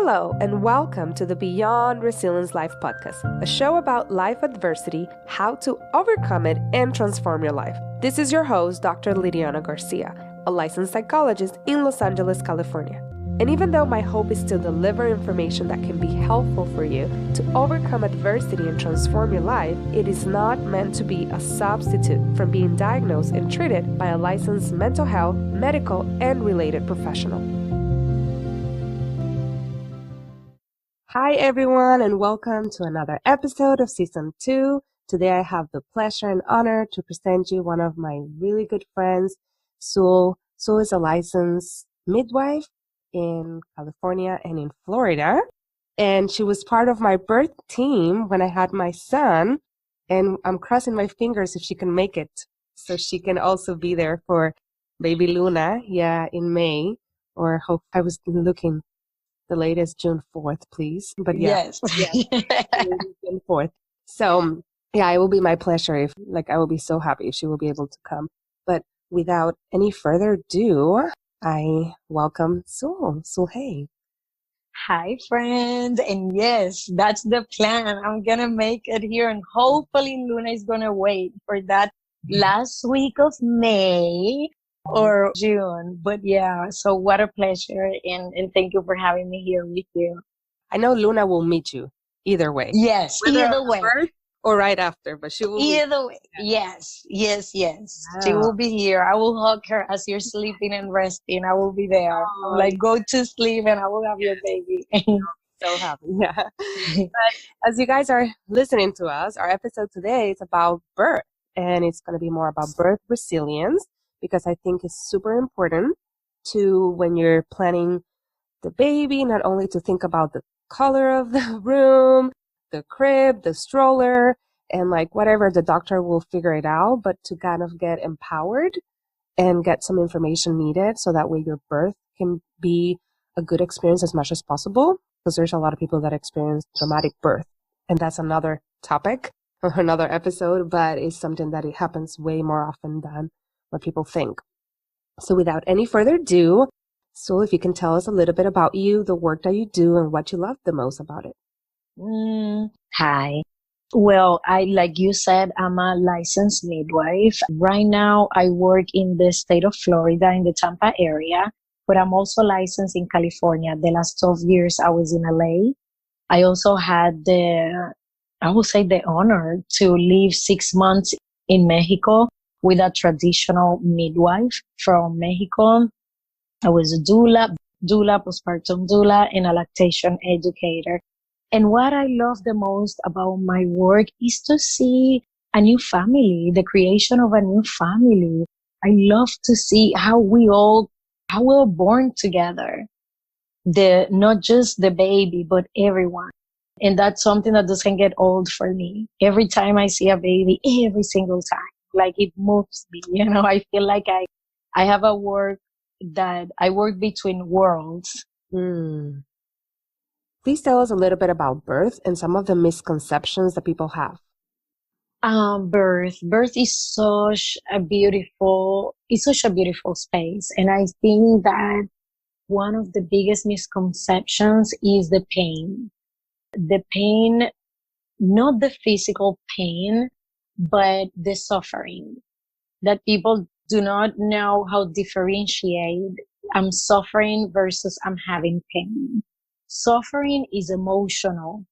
Hello, and welcome to the Beyond Resilience Life podcast, a show about life adversity, how to overcome it, and transform your life. This is your host, Dr. Lydiana García, a licensed psychologist in Los Angeles, California. And even though my hope is to deliver information that can be helpful for you to overcome adversity and transform your life, it is not meant to be a substitute from being diagnosed and treated by a licensed mental health, medical, and related professional. Hi, everyone, and welcome to another episode of Season 2. Today, I have the pleasure and honor to present you one of my really good friends, Zul. Zul is a licensed midwife in California and in Florida, and she was part of my birth team when I had my son, and I'm crossing my fingers if she can make it, so she can also be there for baby Luna, in May, or hope I was looking. The latest June 4th, please. But yes. June 4th. So, it will be my pleasure I will be so happy if she will be able to come. But without any further ado, I welcome Zulgeil. Hi, friends. And yes, that's the plan. I'm going to make it here. And hopefully Luna is going to wait for that last week of May or June. But so what a pleasure. And thank you for having me here with you. I know Luna will meet you either way. Yes, either way. Birth or right after, but she will either way. Yes. Wow. She will be here. I will hug her as you're sleeping and resting. I will be there. Go to sleep and I will have your baby. So happy. Yeah. But as you guys are listening to us, our episode today is about birth, and it's going to be more about birth resilience, because I think it's super important to, when you're planning the baby, not only to think about the color of the room, the crib, the stroller, and whatever, the doctor will figure it out, but to kind of get empowered and get some information needed so that way your birth can be a good experience as much as possible, because there's a lot of people that experience traumatic birth, and that's another topic or another episode, but it's something that it happens way more often than what people think. So without any further ado, Zul, if you can tell us a little bit about you, the work that you do, and what you love the most about it. Hi. Well, like you said, I'm a licensed midwife. Right now, I work in the state of Florida in the Tampa area, but I'm also licensed in California. The last 12 years, I was in LA. I also had the honor to live 6 months in Mexico with a traditional midwife from Mexico. I was a doula, postpartum doula, and a lactation educator. And what I love the most about my work is to see a new family, the creation of a new family. I love to see how we're all born together. Not just the baby, but everyone. And that's something that doesn't get old for me. Every time I see a baby, every single time, it moves me. I feel like I have a work that I work between worlds. Please tell us a little bit about birth and some of the misconceptions that people have. Birth is such a beautiful space. And I think that one of the biggest misconceptions is the pain. The pain, not the physical pain, but the suffering, that people do not know how to differentiate. I'm suffering versus I'm having pain. Suffering is emotional.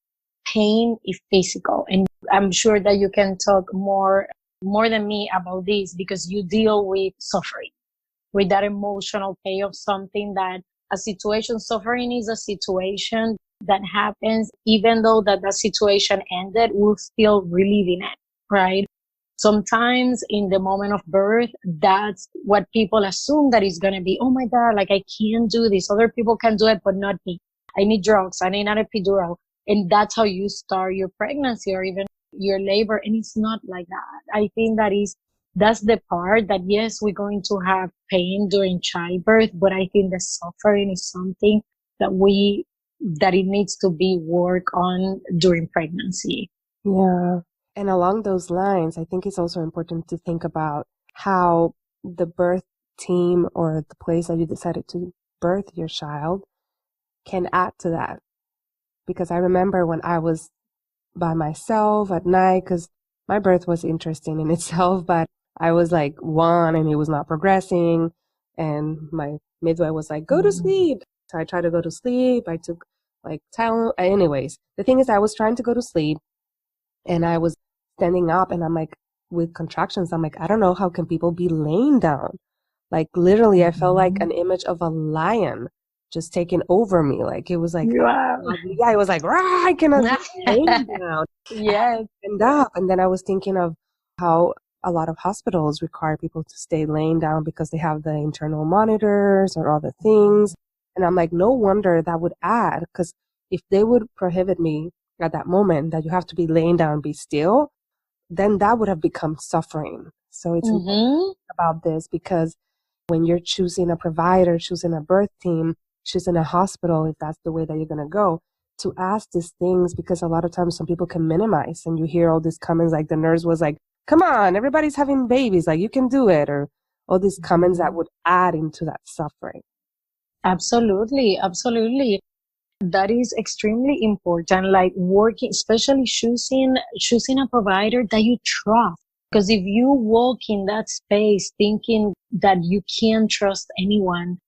Pain is physical. And I'm sure that you can talk more than me about this, because you deal with suffering, with that emotional pain of something that suffering is a situation that happens. Even though that situation ended, we're still reliving it, right? Sometimes in the moment of birth, that's what people assume that it's going to be. Oh my God, I can't do this. Other people can do it, but not me. I need drugs. I need an epidural. And that's how you start your pregnancy or even your labor. And it's not like that. I think that's the part that, yes, we're going to have pain during childbirth, but I think the suffering is something that it needs to be worked on during pregnancy. Yeah. And along those lines, I think it's also important to think about how the birth team or the place that you decided to birth your child can add to that. Because I remember when I was by myself at night, because my birth was interesting in itself, but I was like 1 and it was not progressing. And my midwife was like, go to sleep. So I tried to go to sleep. I took like Tylenol. Anyways, the thing is, I was trying to go to sleep and I was standing up and I'm like, with contractions, I'm like, I don't know how can people be laying down. Like literally, I felt like an image of a lion just taking over me. Like it was like, Wow. yeah, it was like, rah, I cannot be laying down. Yes. And up. And then I was thinking of how a lot of hospitals require people to stay laying down because they have the internal monitors or other things. And I'm like, no wonder that would add, because if they would prohibit me at that moment that you have to be laying down, be still, then that would have become suffering. So it's important about this, because when you're choosing a provider, choosing a birth team, choosing a hospital, if that's the way that you're going to go, to ask these things, because a lot of times some people can minimize, and you hear all these comments like the nurse was like, come on, everybody's having babies, like you can do it, or all these comments that would add into that suffering. Absolutely, absolutely. That is extremely important, like working, especially choosing a provider that you trust. Because if you walk in that space thinking that you can't trust anyone,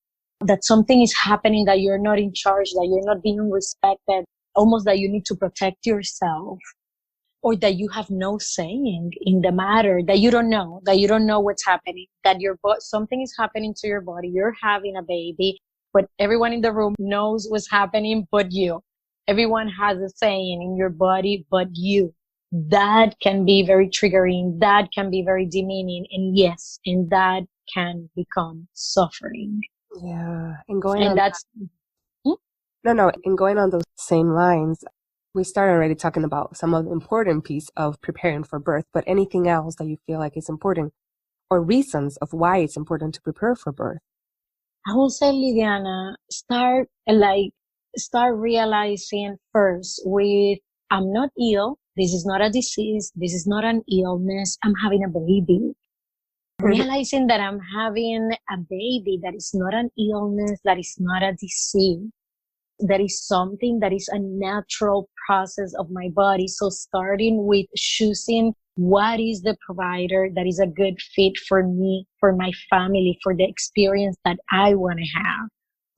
that something is happening, that you're not in charge, that you're not being respected, almost that you need to protect yourself, or that you have no saying in the matter, that you don't know what's happening, that something is happening to your body, you're having a baby, but everyone in the room knows what's happening but you. Everyone has a saying in your body but you. That can be very triggering, that can be very demeaning, and that can become suffering. Yeah. And going on those same lines, we started already talking about some of the important piece of preparing for birth, but anything else that you feel like is important, or reasons of why it's important to prepare for birth? I will say, Lydiana, start realizing first with, I'm not ill. This is not a disease. This is not an illness. I'm having a baby. Realizing that I'm having a baby, that is not an illness, that is not a disease. That is something that is a natural process of my body. So starting with choosing what is the provider that is a good fit for me, for my family, for the experience that I want to have.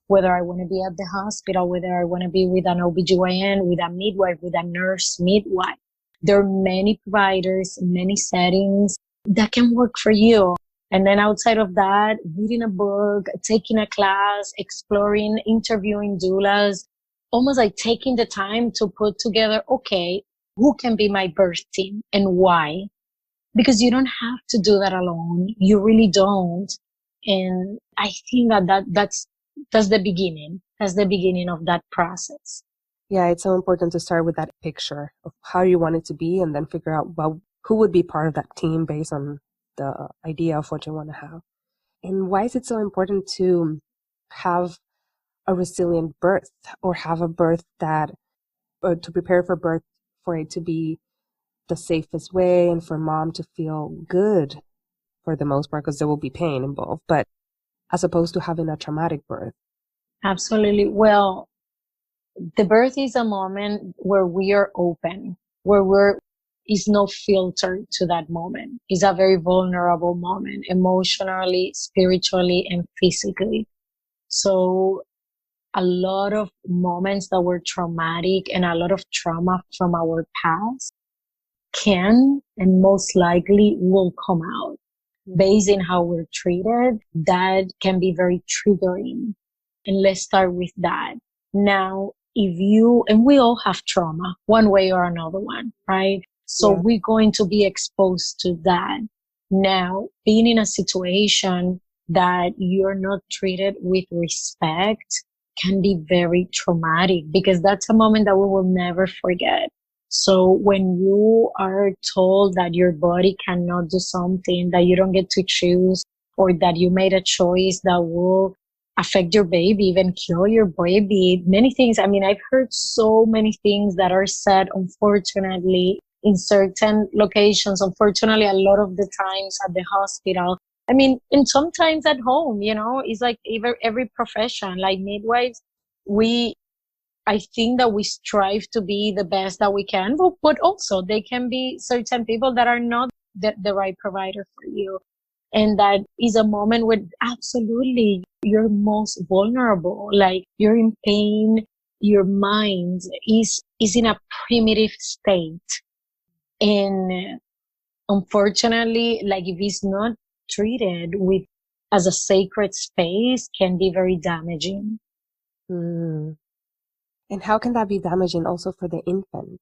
Whether I want to be at the hospital, whether I want to be with an OBGYN, with a midwife, with a nurse midwife. There are many providers, many settings that can work for you. And then outside of that, reading a book, taking a class, exploring, interviewing doulas, almost like taking the time to put together, okay, who can be my birth team and why? Because you don't have to do that alone. You really don't. And I think that's the beginning. That's the beginning of that process. Yeah, it's so important to start with that picture of how you want it to be, and then figure out, well, who would be part of that team based on the idea of what you want to have. And why is it so important to have a resilient birth, or have a birth that, or to prepare for birth, for it to be the safest way and for mom to feel good for the most part, because there will be pain involved, but as opposed to having a traumatic birth? Absolutely. Well, the birth is a moment where we are open, where is no filter to that moment. It's a very vulnerable moment, emotionally, spiritually, and physically. So a lot of moments that were traumatic and a lot of trauma from our past can and most likely will come out based on how we're treated. That can be very triggering. And let's start with that. Now, and we all have trauma one way or another one, right? So we're going to be exposed to that. Now, being in a situation that you're not treated with respect can be very traumatic, because that's a moment that we will never forget. So when you are told that your body cannot do something, that you don't get to choose, or that you made a choice that will affect your baby, even kill your baby, many things. I mean, I've heard so many things that are said, unfortunately, in certain locations, unfortunately, a lot of the times at the hospital. I mean, and sometimes at home, it's like every profession, like midwives, we I think that we strive to be the best that we can, but also there can be certain people that are not the right provider for you. And that is a moment where absolutely you're most vulnerable, like you're in pain, your mind is in a primitive state. And unfortunately, like if it's not treated with as a sacred space, can be very damaging. Mm. And how can that be damaging also for the infant?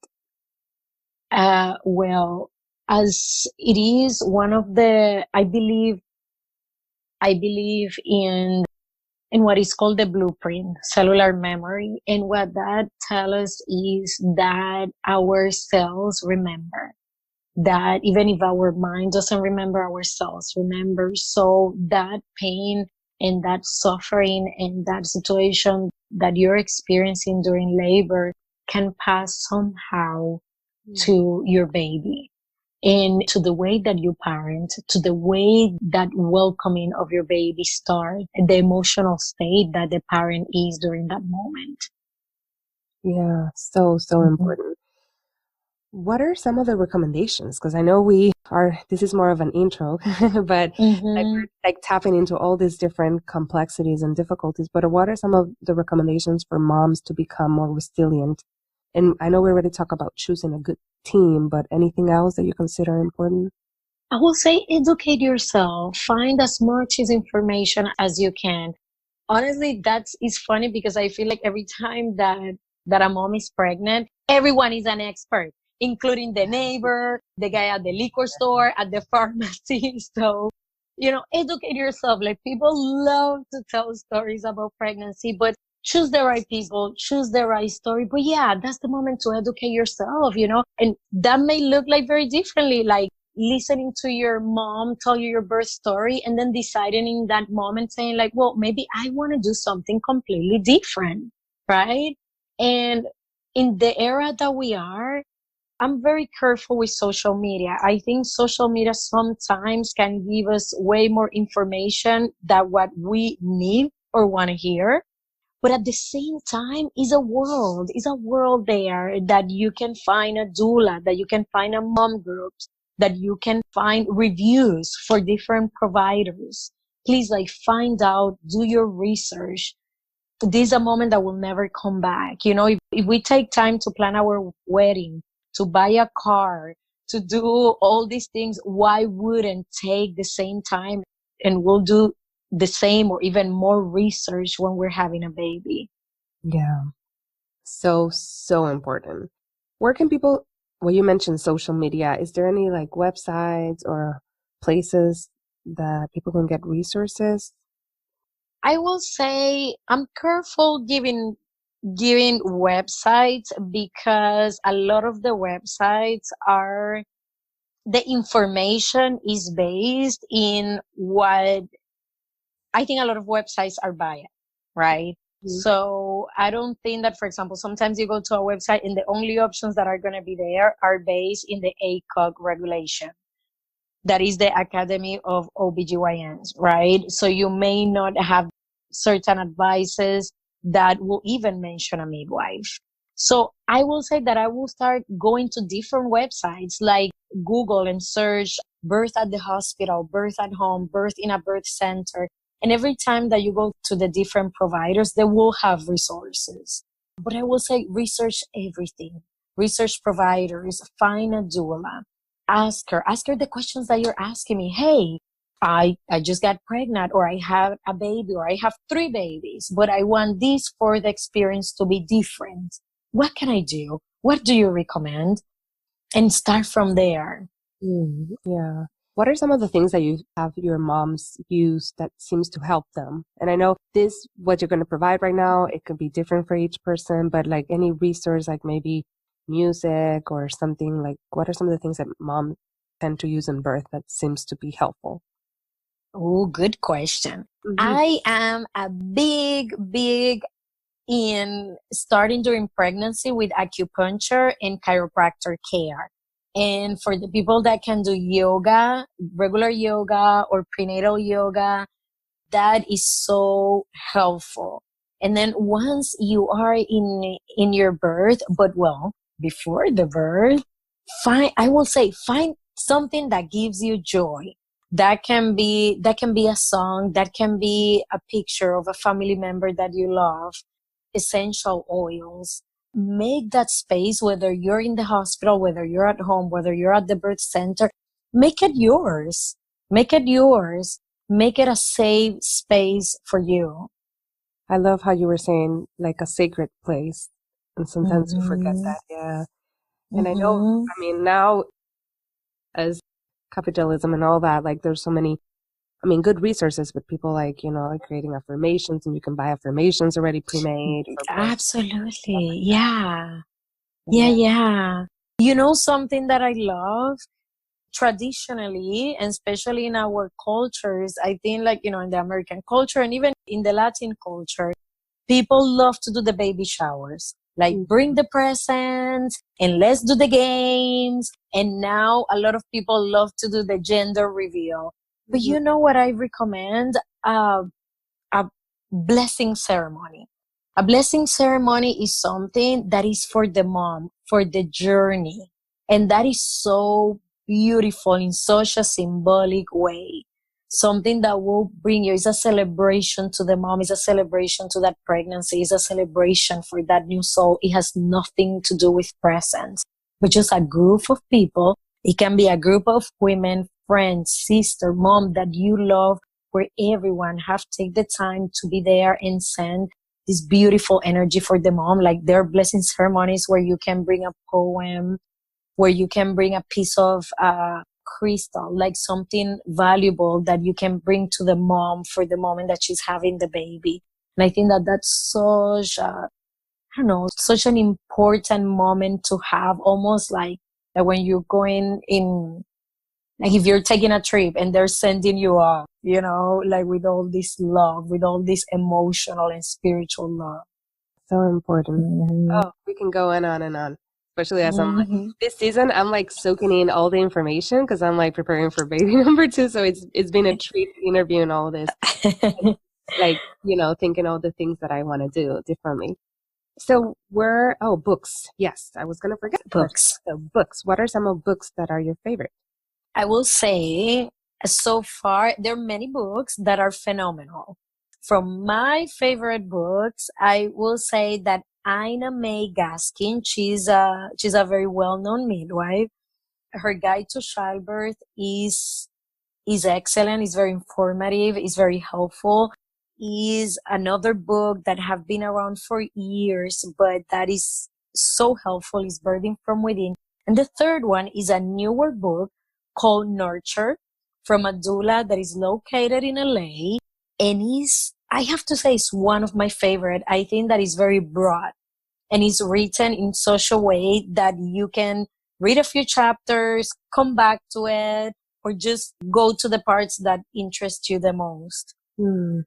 Well, as it is one of the, I believe in what is called the blueprint, cellular memory. And what that tells us is that our cells remember, that even if our mind doesn't remember, our cells remember. So that pain and that suffering and that situation that you're experiencing during labor can pass somehow to your baby, and to the way that you parent, to the way that welcoming of your baby start, the emotional state that the parent is during that moment. Yeah, so important. What are some of the recommendations? Because I know this is more of an intro, but like tapping into all these different complexities and difficulties. But what are some of the recommendations for moms to become more resilient? And I know we already talked about choosing a good team, but anything else that you consider important? I will say educate yourself, find as much information as you can. Honestly, it's funny because I feel like every time that a mom is pregnant, everyone is an expert, including the neighbor, the guy at the liquor store, at the pharmacy. So, educate yourself. Like, people love to tell stories about pregnancy, but choose the right people, choose the right story. But yeah, that's the moment to educate yourself, and that may look like very differently, like listening to your mom tell you your birth story and then deciding in that moment saying like, well, maybe I want to do something completely different, right? And in the era that we are, I'm very careful with social media. I think social media sometimes can give us way more information than what we need or want to hear. But at the same time, is a world there that you can find a doula, that you can find a mom group, that you can find reviews for different providers. Please, like, find out, do your research. This is a moment that will never come back. If we take time to plan our wedding, to buy a car, to do all these things, why wouldn't take the same time and we'll do the same or even more research when we're having a baby? Yeah. So important. Where can people, well, you mentioned social media. Is there any like websites or places that people can get resources? I will say I'm careful giving websites because a lot of the websites the information is based in what I think a lot of websites are biased, right? So I don't think that, for example, sometimes you go to a website and the only options that are going to be there are based in the ACOG regulation. That is the Academy of OBGYNs, right? So you may not have certain advices that will even mention a midwife. So I will say that I will start going to different websites like Google and search birth at the hospital, birth at home, birth in a birth center. And every time that you go to the different providers, they will have resources. But I will say research everything. Research providers, find a doula, ask her the questions that you're asking me. Hey, I just got pregnant, or I have a baby, or I have 3 babies, but I want this for the experience to be different. What can I do? What do you recommend? And start from there. Yeah. What are some of the things that you have your moms use that seems to help them? And I know what you're going to provide right now, it could be different for each person, but like any resource, like maybe music or something, like what are some of the things that moms tend to use in birth that seems to be helpful? Oh, good question. I am a big in starting during pregnancy with acupuncture and chiropractor care. And for the people that can do yoga, regular yoga or prenatal yoga, that is so helpful. And then once you are in your birth, but well, before the birth, find something that gives you joy. That can be a song, that can be a picture of a family member that you love, essential oils. Make that space, whether you're in the hospital, whether you're at home, whether you're at the birth center, make it yours. Make it yours. Make it a safe space for you. I love how you were saying like a sacred place. And sometimes we forget Mm-hmm. that. Yeah. And I know, Mm-hmm. I mean, now as capitalism and all that, like there's so many, I mean, good resources with people like, like creating affirmations, and you can buy affirmations already pre-made for birth. Absolutely. Yeah. Yeah, Yeah. yeah. You know something that I love? Traditionally, and especially in our cultures, I think like, in the American culture and even in the Latin culture, people love to do the baby showers. Like bring Mhm. the presents and let's do the games. And now a lot of people love to do the gender reveal. But Mhm. you know what I recommend? A blessing ceremony. A blessing ceremony is something that is for the mom, for the journey. And that is so beautiful in such a symbolic way. Something that will bring you is a celebration to the mom, is a celebration to that pregnancy, is a celebration for that new soul. It has nothing to do with presents, but just a group of people. It can be a group of women, friends, sister, mom that you love, where everyone have take the time to be there and send this beautiful energy for the mom. Like there are blessing ceremonies where you can bring a poem, where you can bring a piece of crystal, like something valuable that you can bring to the mom for the moment that she's having the baby. And I think that that's such I don't know, such an important moment to have, almost like that when you're going in, like if you're taking a trip and they're sending you off, like with all this love, with all this emotional and spiritual love. So important. Mm-hmm. Oh, we can go on and on. Especially as I'm like, Mm-hmm. this season, I'm like soaking in all the information because I'm like preparing for baby number two. So it's been a treat interviewing all this, like, thinking all the things that I want to do differently. So books. Yes, I was going to forget the question. Books. So books. What are some of books that are your favorite? I will say, so far, there are many books that are phenomenal. From my favorite books, I will say that Ina May Gaskin, she's a very well-known midwife. Her guide to childbirth is excellent, is very informative, is very helpful. Is another book that have been around for years, but that is so helpful, is Birthing from Within. And the third one is a newer book called Nurture, from a doula that is located in LA, and I have to say, it's one of my favorite. I think that is very broad and is written in such a way that you can read a few chapters, come back to it, or just go to the parts that interest you the most. Hmm.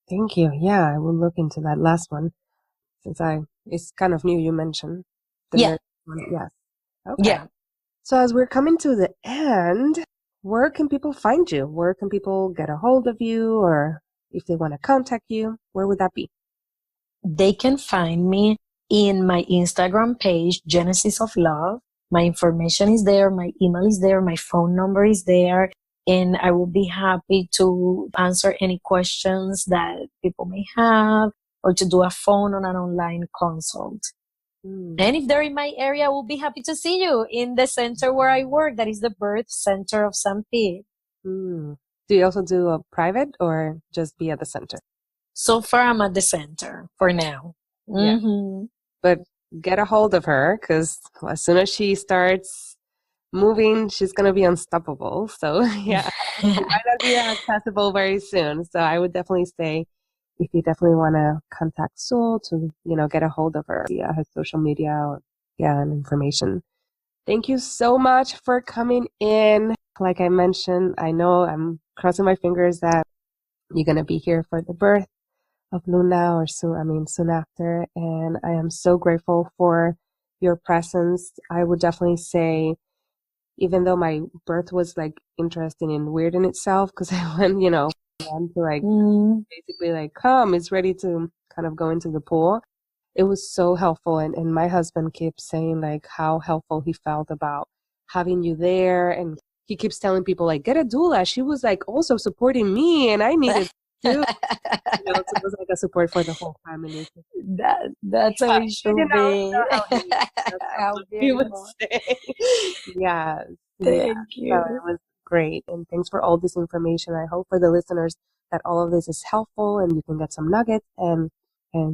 Thank you. Yeah, I will look into that last one since it's kind of new. You mentioned the Yeah, nurse one. Yes. Okay. yeah. So as we're coming to the end, where can people find you? Where can people get a hold of you, or if they want to contact you, where would that be? They can find me in my Instagram page, Genesis of Love. My information is there, my email is there, my phone number is there, and I will be happy to answer any questions that people may have, or to do a phone on an online consult. Hmm. And if they're in my area, I will be happy to see you in the center where I work. That is the Birth Center of St. Pete. Hmm. Do you also do a private or just be at the center? So far, I'm at the center for now. Yeah. Mm-hmm. But get a hold of her because as soon as she starts moving, she's going to be unstoppable. So, yeah, she might not be accessible very soon. So, I would definitely say if you definitely want to contact Soul to, get a hold of her via her social media or, yeah, and information. Thank you so much for coming in. Like I mentioned, I know I'm crossing my fingers that you're going to be here for the birth of Luna or soon after. And I am so grateful for your presence. I would definitely say, even though my birth was like interesting and weird in itself, because I went, man to like basically like come, is ready to kind of go into the pool. It was so helpful. And my husband keeps saying like how helpful he felt about having you there. And he keeps telling people like, get a doula. She was like also supporting me and I needed to. So it was like a support for the whole family. That's how it should be. How He would beautiful. say. Yeah. Thank So you. it was great. And thanks for all this information. I hope for the listeners that all of this is helpful and you can get some nuggets. And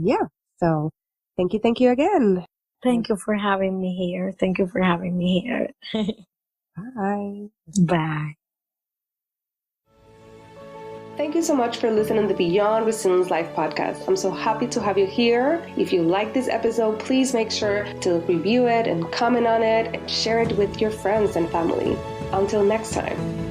yeah, so thank you again. Thank you for having me here. Thank you for having me here. Bye. Bye. Thank you so much for listening to the Beyond Resilience Life podcast. I'm so happy to have you here. If you like this episode, please make sure to review it and comment on it and share it with your friends and family. Until next time.